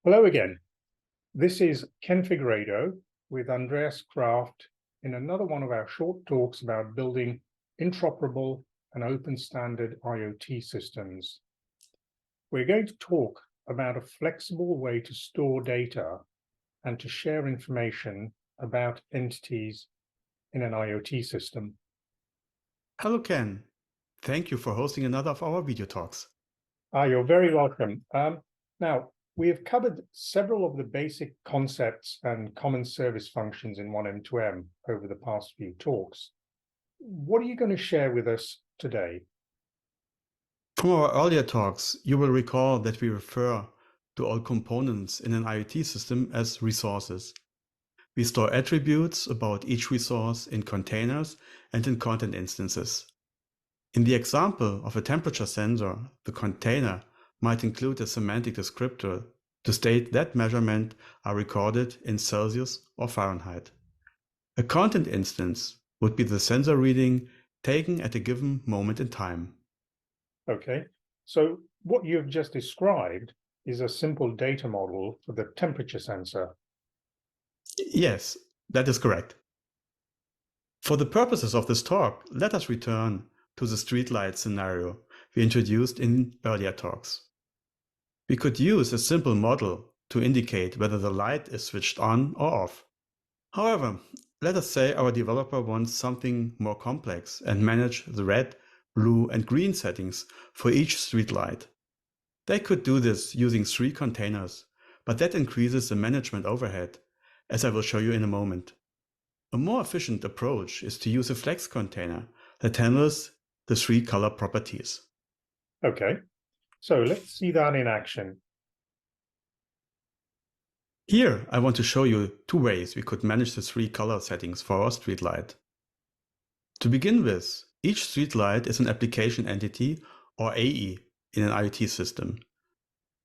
Hello again. This is Ken Figueiredo with Andreas Kraft in another one of our short talks about building interoperable and open standard IoT systems. We're going to talk about a flexible way to store data and to share information about entities in an IoT system. Hello, Ken. Thank you for hosting another of our video talks. You're very welcome. Now, we have covered several of the basic concepts and common service functions in 1M2M over the past few talks. What are you going to share with us today? From our earlier talks, you will recall that we refer to all components in an IoT system as resources. We store attributes about each resource in containers and in content instances. In the example of a temperature sensor, the container might include a semantic descriptor to state that measurements are recorded in Celsius or Fahrenheit. A content instance would be the sensor reading taken at a given moment in time. Okay, so what you've just described is a simple data model for the temperature sensor. Yes, that is correct. For the purposes of this talk, let us return to the streetlight scenario we introduced in earlier talks. We could use a simple model to indicate whether the light is switched on or off. However, let us say our developer wants something more complex and manage the red, blue, and green settings for each streetlight. They could do this using 3 containers, but that increases the management overhead, as I will show you in a moment. A more efficient approach is to use a FlexContainer that handles the 3 color properties. Okay, so let's see that in action. Here, I want to show you 2 ways we could manage the 3 color settings for our streetlight. To begin with, each streetlight is an application entity, or AE, in an IoT system.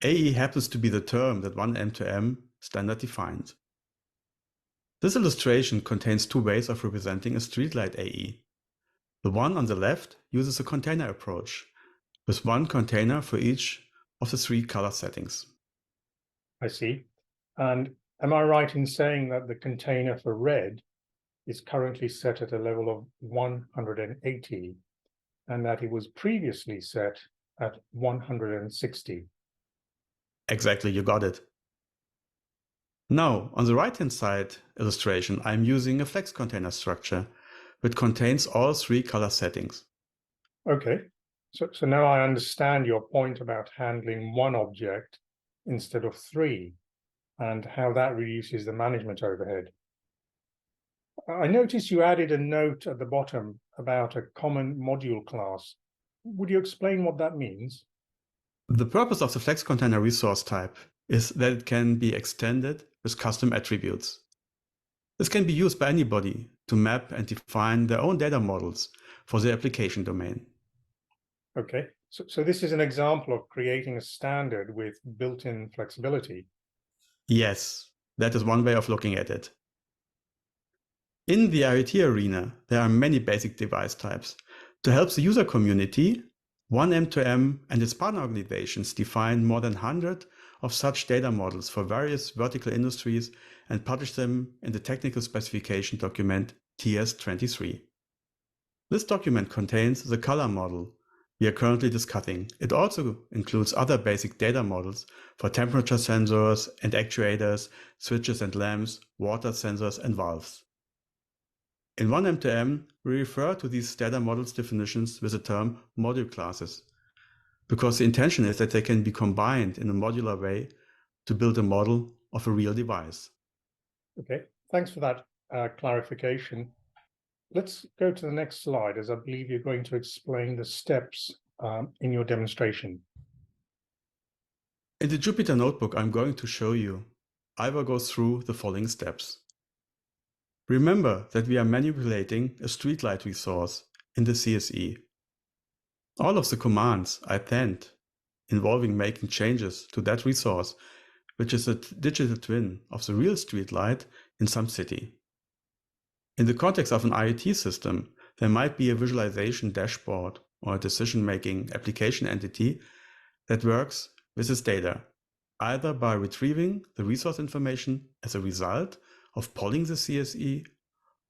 AE happens to be the term that 1M2M standard defines. This illustration contains 2 ways of representing a streetlight AE. The one on the left uses a container approach, with 1 container for each of the 3 color settings. I see. And am I right in saying that the container for red is currently set at a level of 180 and that it was previously set at 160? Exactly, you got it. Now, on the right-hand side illustration, I'm using a FlexContainer structure, which contains all 3 color settings. Okay, so now I understand your point about handling 1 object instead of 3 and how that reduces the management overhead. I noticed you added a note at the bottom about a common module class. Would you explain what that means? The purpose of the FlexContainer resource type is that it can be extended with custom attributes. This can be used by anybody to map and define their own data models for their application domain. Okay, so this is an example of creating a standard with built-in flexibility. Yes, that is one way of looking at it. In the IoT arena, there are many basic device types. To help the user community, 1M2M and its partner organizations define more than 100 of such data models for various vertical industries and publish them in the technical specification document TS23. This document contains the color model we are currently discussing. It also includes other basic data models for temperature sensors and actuators, switches and lamps, water sensors and valves. In 1M2M, we refer to these data models definitions with the term module classes, because the intention is that they can be combined in a modular way to build a model of a real device. Okay, thanks for that clarification. Let's go to the next slide, as I believe you're going to explain the steps in your demonstration. In the Jupyter notebook I'm going to show you, I will go through the following steps. Remember that we are manipulating a streetlight resource in the CSE. All of the commands I sent involving making changes to that resource, which is a digital twin of the real streetlight in some city. In the context of an IoT system, there might be a visualization dashboard or a decision-making application entity that works with this data. either by retrieving the resource information as a result of polling the CSE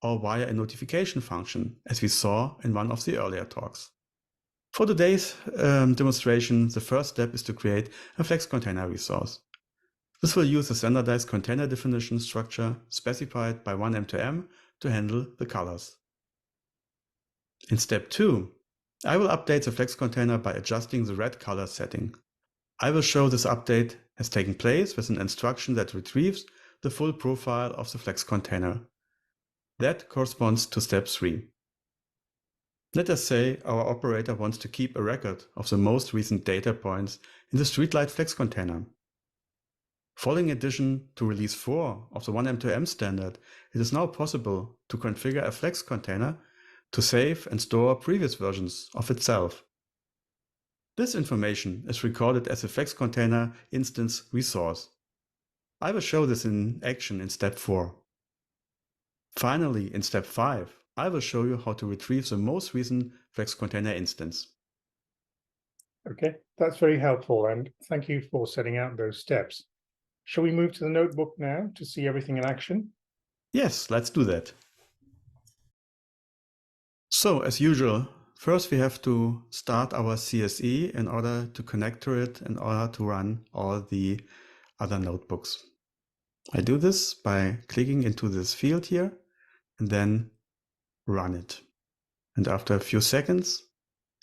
or via a notification function, as we saw in one of the earlier talks. For today's demonstration, the first step is to create a FlexContainer resource. This will use a standardized container definition structure specified by 1M2M to handle the colors. In step 2, I will update the FlexContainer by adjusting the red color setting. I will show this update has taken place with an instruction that retrieves the full profile of the FlexContainer. That corresponds to step 3. Let us say our operator wants to keep a record of the most recent data points in the streetlight FlexContainer. Following addition to release 4 of the 1M2M standard, it is now possible to configure a FlexContainer to save and store previous versions of itself. This information is recorded as a FlexContainer instance resource. I will show this in action in step 4. Finally, in step 5, I will show you how to retrieve the most recent FlexContainer instance. Okay, that's very helpful, and thank you for setting out those steps. Shall we move to the notebook now to see everything in action? Yes, let's do that. So, as usual, first we have to start our CSE in order to connect to it, in order to run all the other notebooks. I do this by clicking into this field here and then run it. And after a few seconds,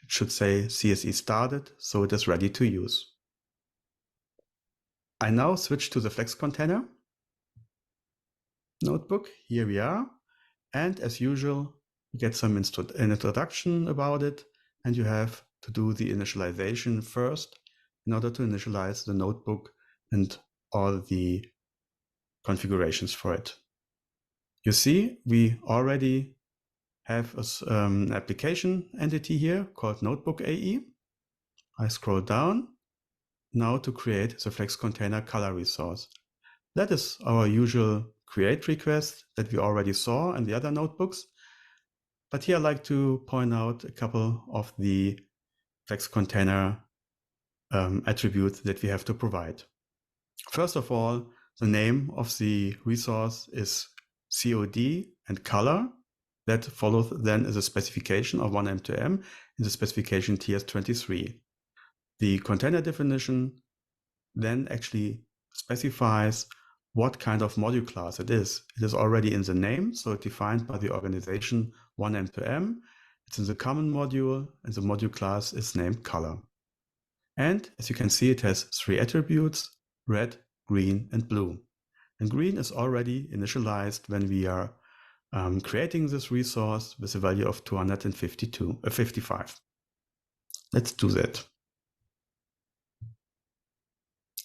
it should say CSE started, so it is ready to use. I now switch to the FlexContainer notebook. Here we are. And as usual, you get an introduction about it, and you have to do the initialization first in order to initialize the notebook and all the configurations for it. You see, we already have an application entity here called Notebook AE. I scroll down now to create the FlexContainer color resource. That is our usual create request that we already saw in the other notebooks. But here I'd like to point out a couple of the FlexContainer attributes that we have to provide. First of all, the name of the resource is COD and color. That follows then is a specification of 1M2M in the specification TS23. The container definition then actually specifies what kind of module class it is. It is already in the name, so it's defined by the organization 1M2M. It's in the common module, and the module class is named color. And as you can see, it has 3 attributes: red, green, and blue. And green is already initialized when we are creating this resource with a value of 255. Let's do that.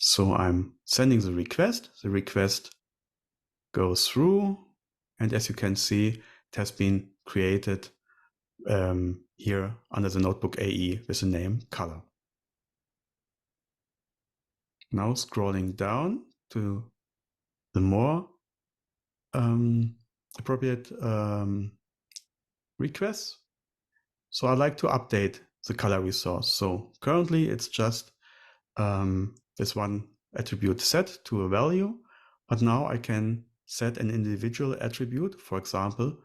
So I'm sending the request. The request goes through, and as you can see, it has been created here under the Notebook AE with the name color. Now scrolling down to the more appropriate requests. So I'd like to update the color resource. So currently it's just this one attribute set to a value, but now I can set an individual attribute, for example,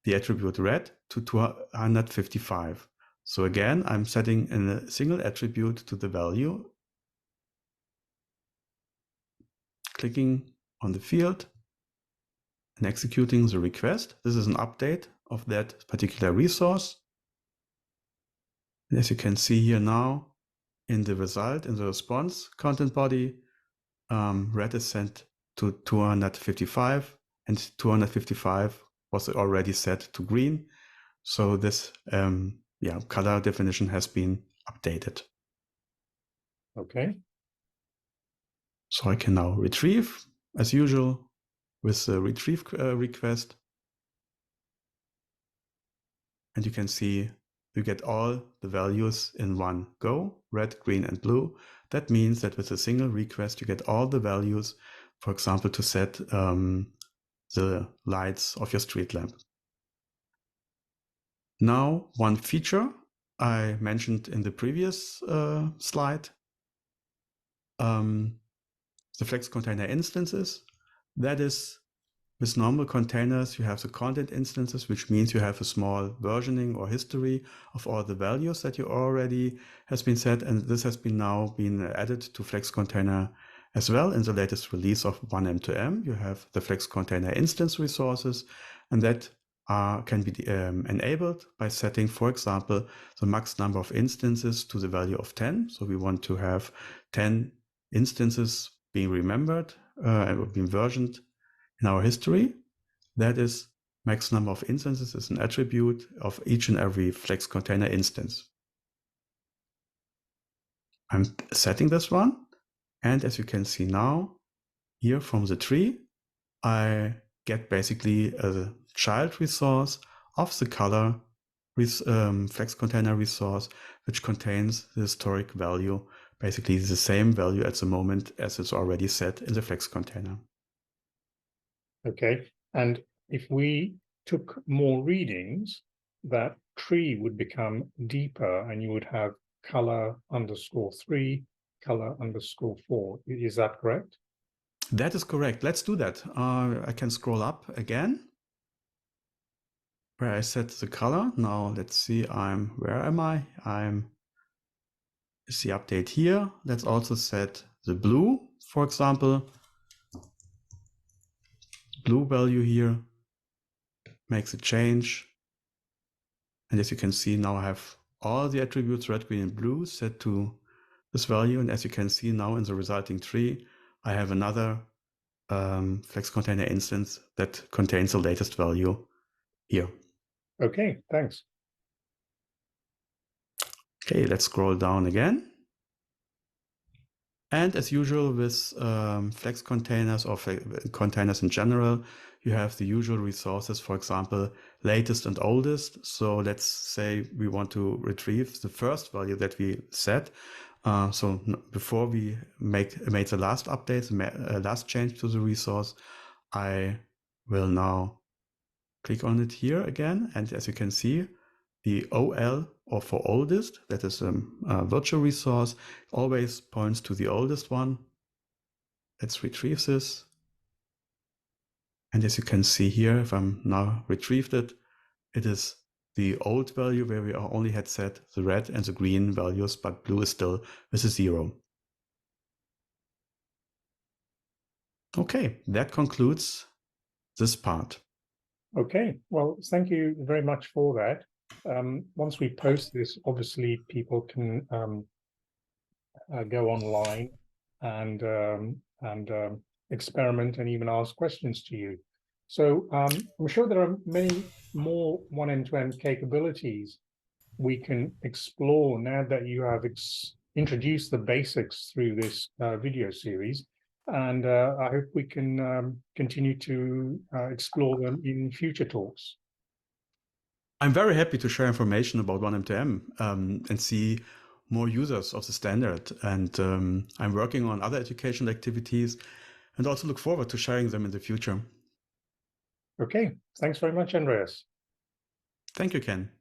the attribute red to 255. So again, I'm setting a single attribute to the value, clicking on the field and executing the request. This is an update of that particular resource. And as you can see here now, in the result, in the response content body, red is set to 255, and 255 was already set to green. So this color definition has been updated. Okay. So I can now retrieve, as usual, with the retrieve request. And you can see you get all the values in one go, red, green, and blue. That means that with a single request, you get all the values, for example, to set the lights of your street lamp. Now, one feature I mentioned in the previous slide. the FlexContainer instances. That is, with normal containers, you have the content instances, which means you have a small versioning or history of all the values that you already has been set. And this has been now been added to FlexContainer as well. In the latest release of 1M2M, you have the FlexContainer instance resources, and that can be enabled by setting, for example, the max number of instances to the value of 10. So we want to have 10 instances being remembered and being versioned in our history. That is, max number of instances is an attribute of each and every FlexContainer instance. I'm setting this one. And as you can see now, here from the tree, I get basically a child resource of the color FlexContainer resource, which contains the historic value, basically the same value at the moment as it's already set in the FlexContainer. Okay, and if we took more readings, that tree would become deeper and you would have color _3, color _4. Is that correct? That is correct. Let's do that. I can scroll up again where I set the color. Now let's see, where am I? Is the update here. Let's also set the blue, for example. Blue value here makes a change. And as you can see, now I have all the attributes red, green, and blue set to this value. And as you can see now in the resulting tree, I have another FlexContainer instance that contains the latest value here. Okay, thanks. Okay, let's scroll down again. And as usual with FlexContainers or containers in general, you have the usual resources, for example, latest and oldest. So let's say we want to retrieve the first value that we set. So before we made the last update, last change to the resource, I will now click on it here again. And as you can see, the OL, or for oldest, that is a virtual resource, always points to the oldest one. Let's retrieve this. And as you can see here, if I'm now retrieved it, it is the old value where we only had set the red and the green values, but blue is still with a 0. Okay, that concludes this part. Okay, well, thank you very much for that. Once we post this, obviously people can go online and experiment and even ask questions to you. So I'm sure there are many more 1M2M capabilities we can explore now that you have introduced the basics through this video series. And I hope we can continue to explore them in future talks. I'm very happy to share information about 1M2M and see more users of the standard. And I'm working on other educational activities and also look forward to sharing them in the future. Okay, thanks very much, Andreas. Thank you, Ken.